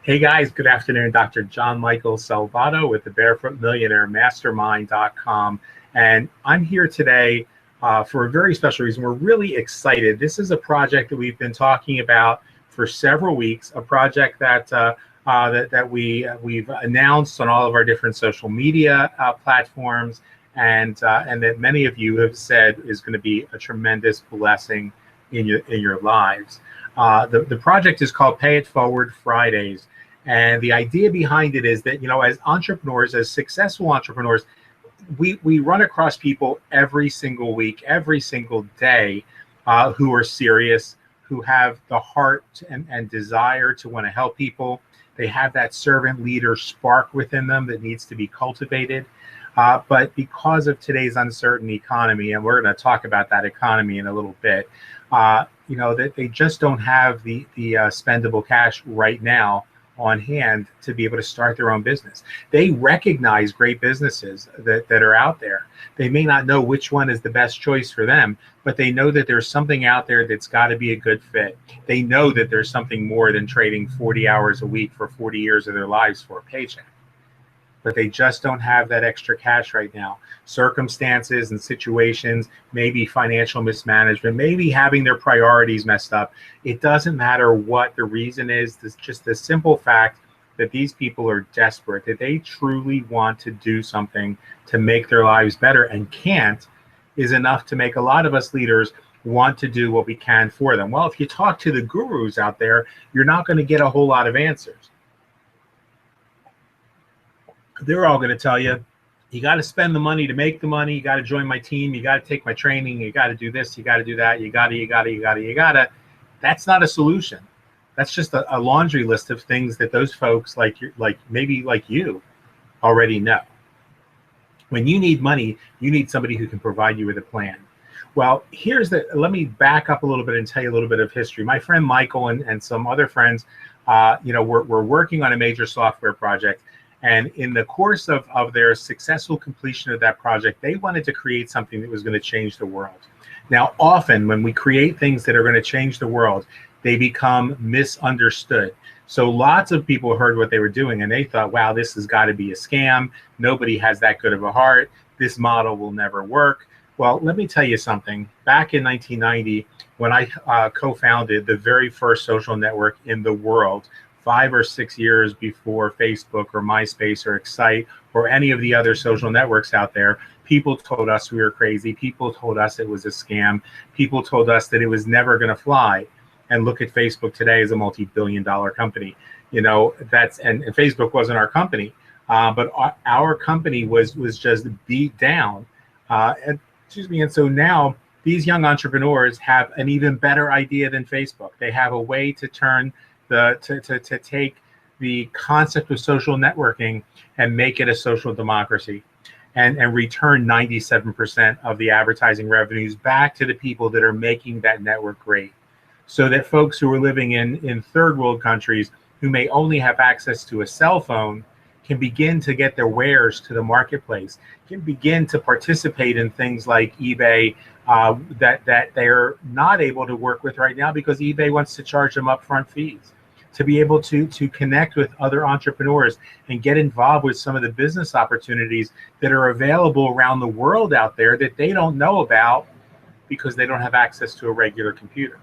Hey guys, good afternoon. Dr. John Michael Salvato with the Barefoot Millionaire Mastermind.com. And I'm here today for a very special reason. We're really excited. This is a project that we've been talking about for several weeks, a project that we've announced on all of our different social media platforms, and that many of you have said is going to be a tremendous blessing in your lives. The project is called Pay It Forward Fridays. And the idea behind it is that, as entrepreneurs, as successful entrepreneurs, we run across people every single week, every single day, who are serious, who have the heart and desire to want to help people. They have that servant leader spark within them that needs to be cultivated. But because of today's uncertain economy, and we're going to talk about that economy in a little bit, that they just don't have the spendable cash right now on hand to be able to start their own business. They recognize great businesses that are out there. They may not know which one is the best choice for them, but they know that there's something out there that's got to be a good fit. They know that there's something more than trading 40 hours a week for 40 years of their lives for a paycheck. But they just don't have that extra cash right now. Circumstances and situations, maybe financial mismanagement, maybe having their priorities messed up. It doesn't matter what the reason is. It's just the simple fact that these people are desperate, that they truly want to do something to make their lives better, and can't is enough to make a lot of us leaders want to do what we can for them. Well, if you talk to the gurus out there, you're not going to get a whole lot of answers. They're all going to tell you, you got to spend the money to make the money. You got to join my team. You got to take my training. You got to do this. You got to do that. You got to. That's not a solution. That's just a laundry list of things that those folks maybe like you already know. When you need money, you need somebody who can provide you with a plan. Well, let me back up a little bit and tell you a little bit of history. My friend Michael and some other friends, we're working on a major software project. And in the course of their successful completion of that project, they wanted to create something that was going to change the world. Now, often when we create things that are going to change the world, they become misunderstood. So lots of people heard what they were doing and they thought, wow, this has got to be a scam. Nobody has that good of a heart. This model will never work. Well, let me tell you something. Back in 1990, when I co-founded the very first social network in the world, 5 or 6 years before Facebook or MySpace or Excite or any of the other social networks out there, people told us we were crazy. People told us it was a scam. People told us that it was never going to fly. And look at Facebook today as a multi-billion-dollar company. And Facebook wasn't our company, but our company was just beat down. And so now these young entrepreneurs have an even better idea than Facebook. They have a way to turn to take the concept of social networking and make it a social democracy, and return 97% of the advertising revenues back to the people that are making that network great, so that folks who are living in third world countries who may only have access to a cell phone can begin to get their wares to the marketplace, can begin to participate in things like eBay that they're not able to work with right now because eBay wants to charge them upfront fees. To be able to connect with other entrepreneurs and get involved with some of the business opportunities that are available around the world out there that they don't know about because they don't have access to a regular computer.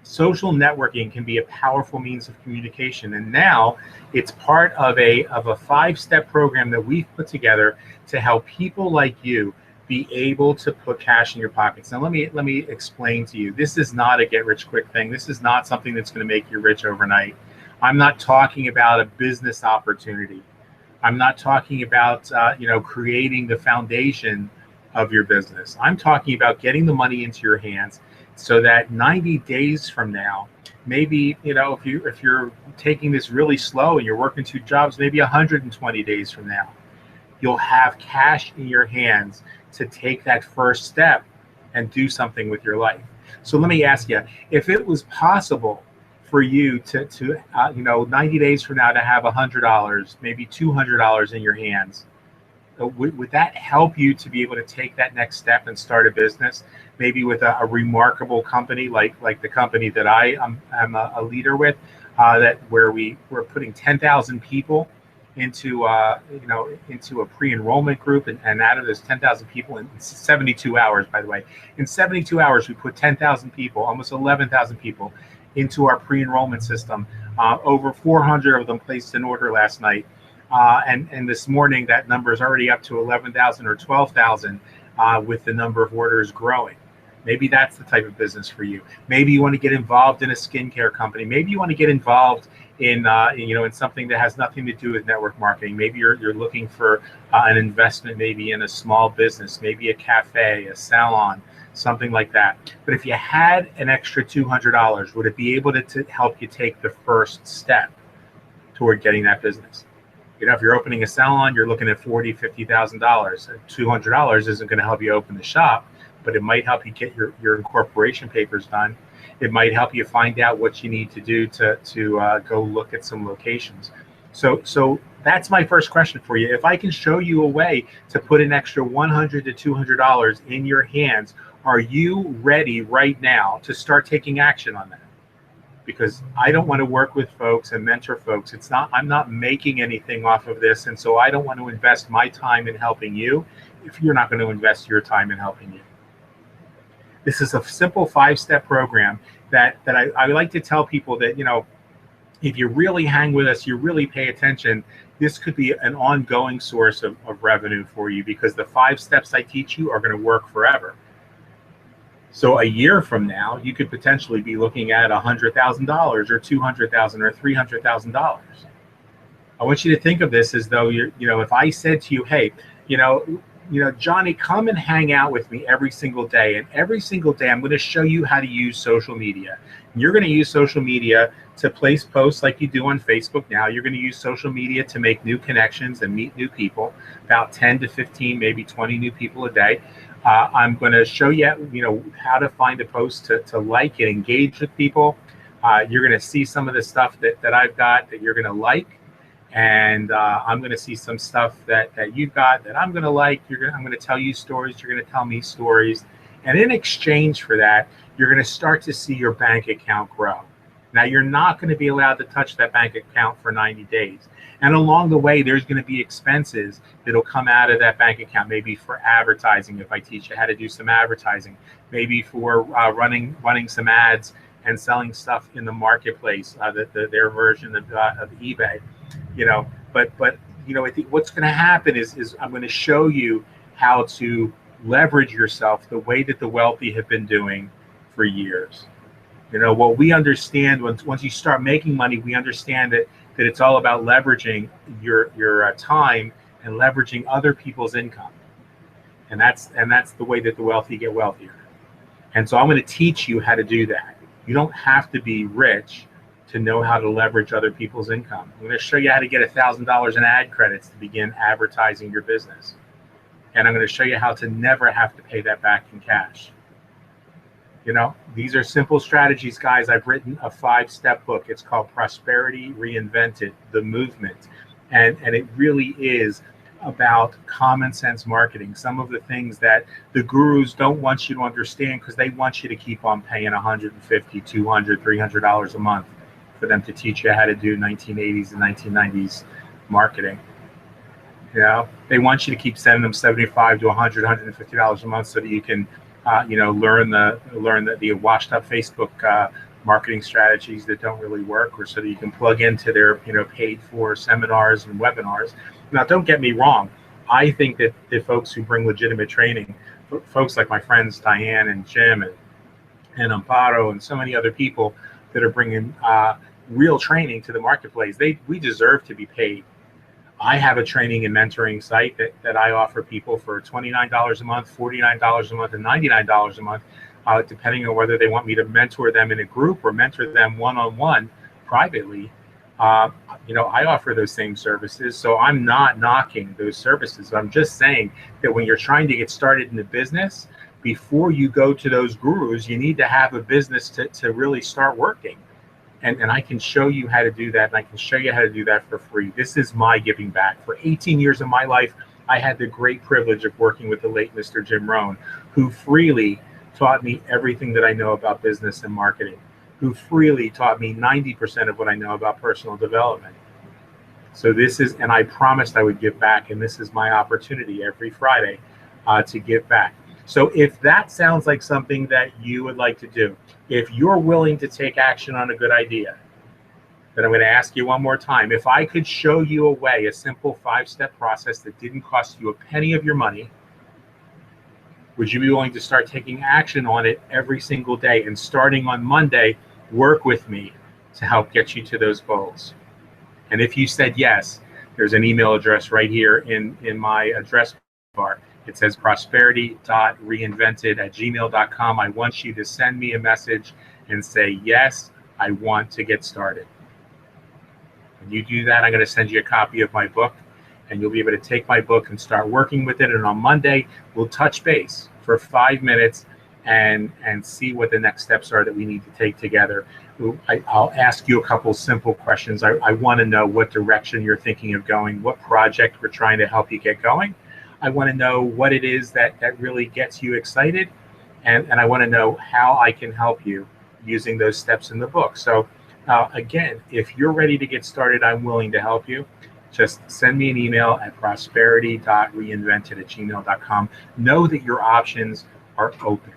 Social networking can be a powerful means of communication, and now it's part of a 5-step program that we've put together to help people like you be able to put cash in your pockets. Now, let me explain to you. This is not a get-rich-quick thing. This is not something that's going to make you rich overnight. I'm not talking about a business opportunity. I'm not talking about creating the foundation of your business. I'm talking about getting the money into your hands so that 90 days from now, maybe if you're taking this really slow and you're working 2 jobs, maybe 120 days from now, you'll have cash in your hands to take that first step and do something with your life. So let me ask you, if it was possible for you to 90 days from now to have $100, maybe $200 in your hands, would that help you to be able to take that next step and start a business, maybe with a remarkable company like the company that I'm a leader with? that where we're putting 10,000 people into into a pre-enrollment group, and out of those 10,000 people in 72 hours, by the way, in 72 hours we put 10,000 people, almost 11,000 people, into our pre-enrollment system. Over 400 of them placed an order last night, and this morning that number is already up to 11,000 or 12,000, with the number of orders growing. Maybe that's the type of business for you. Maybe you want to get involved in a skincare company. Maybe you want to get involved in in something that has nothing to do with network marketing. Maybe you're looking for an investment, maybe in a small business, maybe a cafe, a salon, something like that. But if you had an extra $200, would it be able to help you take the first step toward getting that business? If you're opening a salon, you're looking at $40,000, $50,000. $200 isn't going to help you open the shop, but it might help you get your incorporation papers done. It might help you find out what you need to do to go look at some locations. So that's my first question for you. If I can show you a way to put an extra $100 to $200 in your hands, are you ready right now to start taking action on that? Because I don't want to work with folks and mentor folks. I'm not making anything off of this, and so I don't want to invest my time in helping you if you're not going to invest your time in helping you. This is a simple 5-step program that I like to tell people that, if you really hang with us, you really pay attention, this could be an ongoing source of revenue for you, because the 5 steps I teach you are going to work forever. So a year from now, you could potentially be looking at $100,000 or $200,000 or $300,000. I want you to think of this as though if I said to you, hey, Johnny, come and hang out with me every single day. And every single day, I'm going to show you how to use social media. And you're going to use social media to place posts like you do on Facebook now. You're going to use social media to make new connections and meet new people, about 10 to 15, maybe 20 new people a day. I'm going to show you, how to find a post to like and engage with people. You're going to see some of the stuff that I've got that you're going to like. And I'm going to see some stuff that you've got that I'm going to like. I'm going to tell you stories. You're going to tell me stories. And in exchange for that, you're going to start to see your bank account grow. Now, you're not going to be allowed to touch that bank account for 90 days. And along the way, there's going to be expenses that'll come out of that bank account, maybe for advertising, if I teach you how to do some advertising, maybe for running some ads and selling stuff in the marketplace, their version of eBay. But I think what's going to happen is I'm going to show you how to leverage yourself the way that the wealthy have been doing for years. What we understand once you start making money, we understand that it's all about leveraging your time and leveraging other people's income, and that's the way that the wealthy get wealthier. And so I'm going to teach you how to do that. You don't have to be rich to know how to leverage other people's income. I'm going to show you how to get $1,000 in ad credits to begin advertising your business. And I'm going to show you how to never have to pay that back in cash. These are simple strategies, guys. I've written a 5-step book. It's called Prosperity Reinvented, The Movement. And it really is about common sense marketing. Some of the things that the gurus don't want you to understand, because they want you to keep on paying $150, $200, $300 a month for them to teach you how to do 1980s and 1990s marketing. They want you to keep sending them $75 to $100, $150 a month so that you can learn the washed up Facebook marketing strategies that don't really work, or so that you can plug into their paid for seminars and webinars. Now, don't get me wrong. I think that the folks who bring legitimate training, folks like my friends Diane and Jim and Amparo and so many other people that are bringing real training to the marketplace, we deserve to be paid. I have a training and mentoring site that I offer people for $29 a month, $49 a month, and $99 a month, depending on whether they want me to mentor them in a group or mentor them one-on-one privately. I offer those same services, so I'm not knocking those services. I'm just saying that when you're trying to get started in the business, before you go to those gurus, you need to have a business to really start working. And I can show you how to do that, and I can show you how to do that for free. This is my giving back. For 18 years of my life, I had the great privilege of working with the late Mr. Jim Rohn, who freely taught me everything that I know about business and marketing. who freely taught me 90% of what I know about personal development. So this is, and I promised I would give back, and this is my opportunity every Friday to give back. So if that sounds like something that you would like to do, if you're willing to take action on a good idea, then I'm going to ask you one more time. If I could show you a way, a simple 5-step process that didn't cost you a penny of your money, would you be willing to start taking action on it every single day, and starting on Monday, work with me to help get you to those goals? And if you said yes, there's an email address right here in my address bar. It says prosperity.reinvented@gmail.com. I want you to send me a message and say, yes, I want to get started. When you do that, I'm going to send you a copy of my book, and you'll be able to take my book and start working with it. And on Monday, we'll touch base for 5 minutes and see what the next steps are that we need to take together. I'll ask you a couple simple questions. I want to know what direction you're thinking of going, what project we're trying to help you get going. I want to know what it is that really gets you excited, and I want to know how I can help you using those steps in the book. So again, if you're ready to get started, I'm willing to help you. Just send me an email at prosperity.reinvented@gmail.com. Know that your options are open.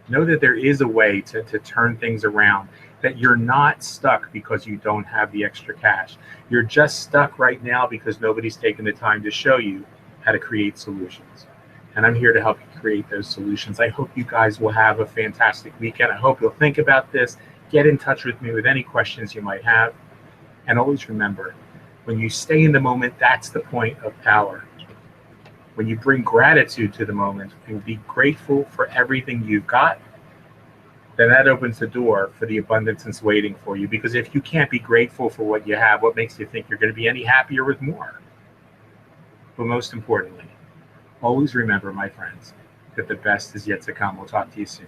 Know that there is a way to turn things around, that you're not stuck because you don't have the extra cash. You're just stuck right now because nobody's taken the time to show you how to create solutions. And I'm here to help you create those solutions. I hope you guys will have a fantastic weekend. I hope you'll think about this. Get in touch with me with any questions you might have. And always remember, when you stay in the moment, that's the point of power. When you bring gratitude to the moment and be grateful for everything you've got, then that opens the door for the abundance that's waiting for you. Because if you can't be grateful for what you have, what makes you think you're going to be any happier with more? But most importantly, always remember, my friends, that the best is yet to come. We'll talk to you soon.